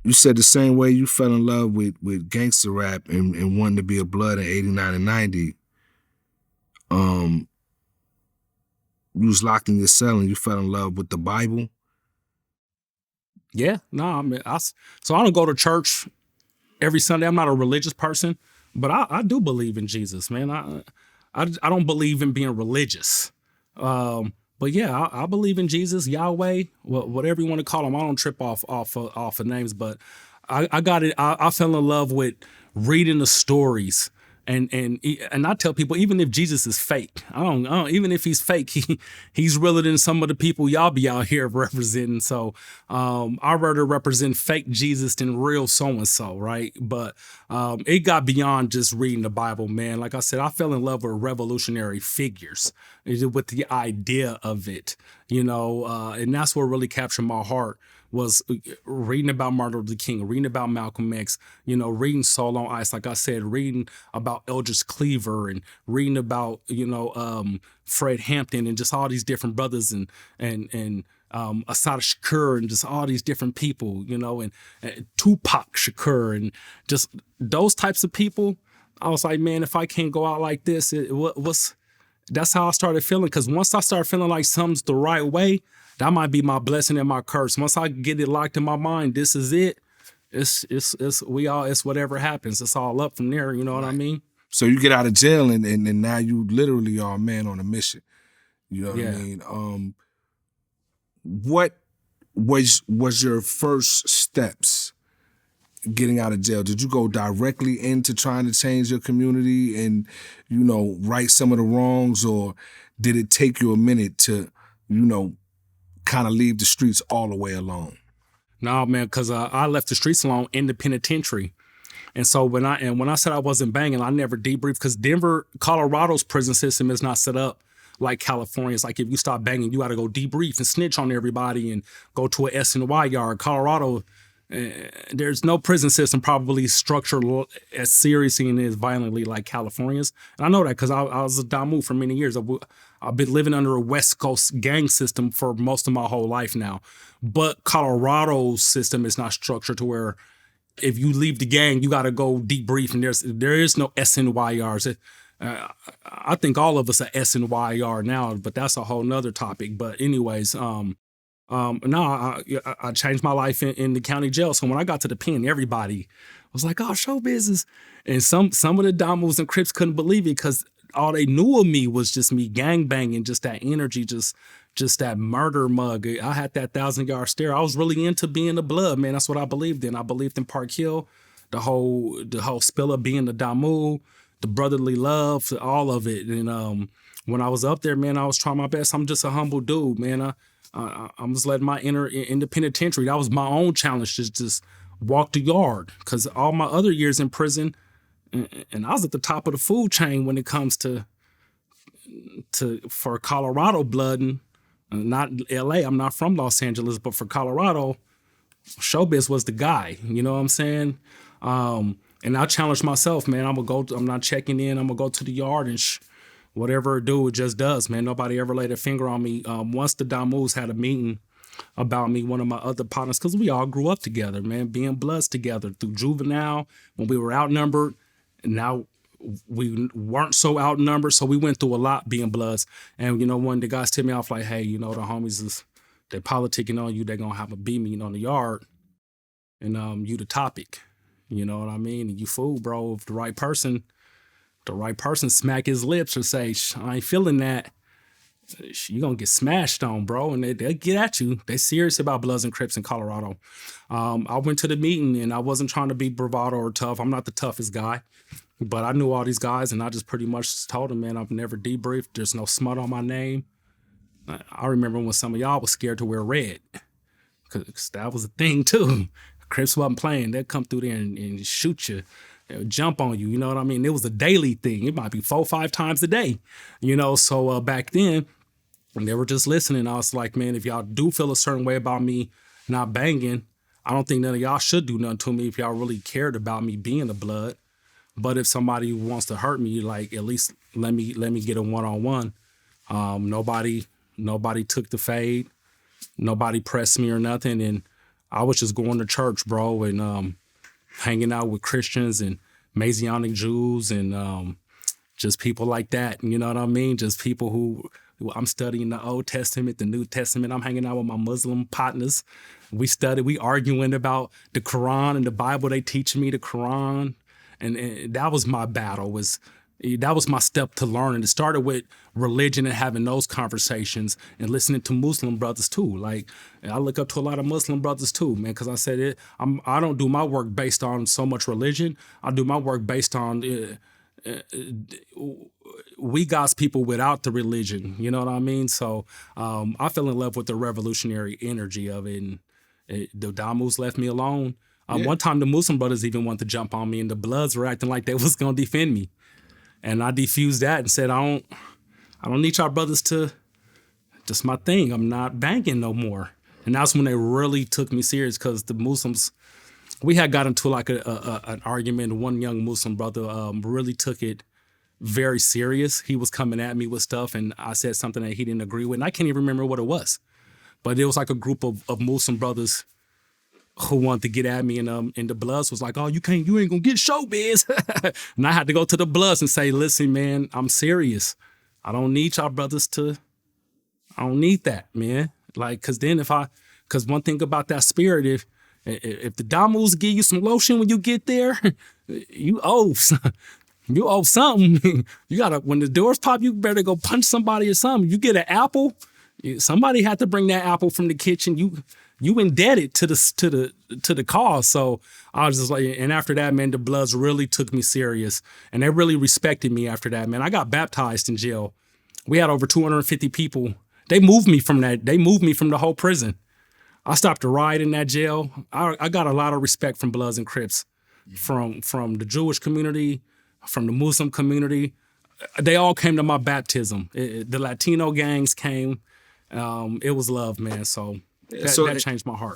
You said the same way you fell in love with gangster rap and wanting to be a blood in 89 and 90. You was locked in your cell and you fell in love with the Bible. Yeah, no, I mean, so I don't go to church every Sunday. I'm not a religious person, but I do believe in Jesus, man. I don't believe in being religious. But yeah, I believe in Jesus, Yahweh, whatever you want to call him. I don't trip off of names, but I got it. I fell in love with reading the stories. And I tell people, even if Jesus is fake, I don't even if he's fake, he's realer than some of the people y'all be out here representing. So I'd rather represent fake Jesus than real so-and-so, right? But it got beyond just reading the Bible, man. Like I said, I fell in love with revolutionary figures, with the idea of it, and that's what really captured my heart. Was reading about Martin Luther King, reading about Malcolm X, reading Soul on Ice, like I said, reading about Eldridge Cleaver and reading about, Fred Hampton and just all these different brothers and Assata Shakur and just all these different people, and Tupac Shakur and just those types of people. I was like, man, if I can't go out like this, that's how I started feeling. Because once I started feeling like something's the right way, that might be my blessing and my curse. Once I get it locked in my mind, this is it. It's whatever happens. It's all up from there. You know what I mean? So you get out of jail and now you literally are a man on a mission. You know what I mean? What was your first steps getting out of jail? Did you go directly into trying to change your community and, right some of the wrongs, or did it take you a minute to, kind of leave the streets all the way alone? No, man, because I left the streets alone in the penitentiary. And so when I said I wasn't banging, I never debriefed, because Denver, Colorado's prison system is not set up like California. It's like if you stop banging, you got to go debrief and snitch on everybody and go to a SNY yard. Colorado, there's no prison system probably structured as seriously and as violently like California's. And I know that because I was a Damu for many years. I've been living under a West Coast gang system for most of my whole life now. But Colorado's system is not structured to where if you leave the gang, you got to go debrief, and there is no SNYRs. I think all of us are SNYR now, but that's a whole nother topic. But anyways, I changed my life in the county jail. So when I got to the pen, everybody was like, "Oh, show business," and some of the Domos and Crips couldn't believe it, because all they knew of me was just me gang banging, just that energy, just that murder mug. I had that 1,000-yard stare. I was really into being the blood, man. That's what I believed in. I believed in Park Hill, the whole spill of being the Damu, the brotherly love, all of it. And when I was up there, man, I was trying my best. I'm just a humble dude, man. I'm just letting my inner in the penitentiary. That was my own challenge, to just walk the yard, because all my other years in prison, and I was at the top of the food chain when it comes for Colorado blood, and not LA. I'm not from Los Angeles, but for Colorado, Showbiz was the guy. You know what I'm saying? And I challenged myself, man. I'm not checking in. I'm gonna go to the yard and whatever it do, it just does, man. Nobody ever laid a finger on me. Once the Damus had a meeting about me, one of my other partners, because we all grew up together, man, being bloods together through juvenile when we were outnumbered. And now we weren't so outnumbered, so we went through a lot being bloods. And, one of the guys tipped me off like, hey, the homies, they're politicking on you. They're going to have a B meeting on the yard. And you the topic. You know what I mean? And you fool, bro. If the right person smack his lips or say, I ain't feeling that, you gonna get smashed on, bro. And they'll get at you. They serious about Bloods and Crips in Colorado. I went to the meeting and I wasn't trying to be bravado or tough. I'm not the toughest guy, but I knew all these guys and I just pretty much told them, man, I've never debriefed. There's no smut on my name. I remember when some of y'all was scared to wear red, because that was a thing too. Crips wasn't playing. They'd come through there and shoot you, jump on you. You know what I mean? It was a daily thing. It might be 4 or 5 times a day, So back then, and they were just listening. I was like, man, if y'all do feel a certain way about me not banging, I don't think none of y'all should do nothing to me if y'all really cared about me being a blood. But if somebody wants to hurt me, like, at least let me get a one-on-one. Nobody took the fade. Nobody pressed me or nothing. And I was just going to church, bro, and hanging out with Christians and Messianic Jews and just people like that. You know what I mean? Just people who I'm studying the Old Testament, the New Testament. I'm hanging out with my Muslim partners. We arguing about the Quran and the Bible. They teaching me the Quran. And that was my battle, that was my step to learning. It started with religion and having those conversations and listening to Muslim brothers too. Like, I look up to a lot of Muslim brothers too, man, because I said I don't do my work based on so much religion. I do my work based on we God's people without the religion. You know what I mean? So I fell in love with the revolutionary energy of it. And the Damus left me alone. One time the Muslim brothers even wanted to jump on me, and the Bloods were acting like they was going to defend me. And I defused that and said, I don't need y'all brothers to, just my thing. I'm not banging no more. And that's when they really took me serious, because the Muslims, we had got into like an argument. One young Muslim brother really took it very serious. He was coming at me with stuff, and I said something that he didn't agree with. And I can't even remember what it was. But it was like a group of Muslim brothers who wanted to get at me, and the Bloods was like, "Oh, you ain't gonna get showbiz." And I had to go to the Bloods and say, "Listen, man, I'm serious. I don't need y'all brothers I don't need that, man. Like, cause one thing about that spirit, if the Damus give you some lotion when you get there, you owe something. You gotta, when the doors pop, you better go punch somebody or something. You get an apple, somebody had to bring that apple from the kitchen. You indebted to the cause." So I was just like, and after that, man, the Bloods really took me serious, and they really respected me after that, man. I got baptized in jail. We had over 250 people. They moved me from that. They moved me from the whole prison. I stopped a riot in that jail. I got a lot of respect from Bloods and Crips, from the Jewish community, from the Muslim community. They all came to my baptism. The Latino gangs came. It was love, man. So that changed my heart.